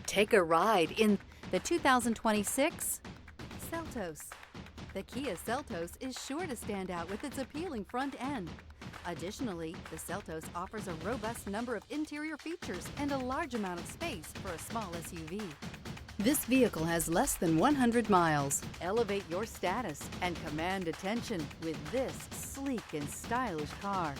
Take a ride in the 2026 Seltos. The Kia Seltos is sure to stand out with its appealing front end. Additionally, the Seltos offers a robust number of interior features and a large amount of space for a small SUV. This vehicle has less than 100 miles. Elevate your status and command attention with this sleek and stylish car.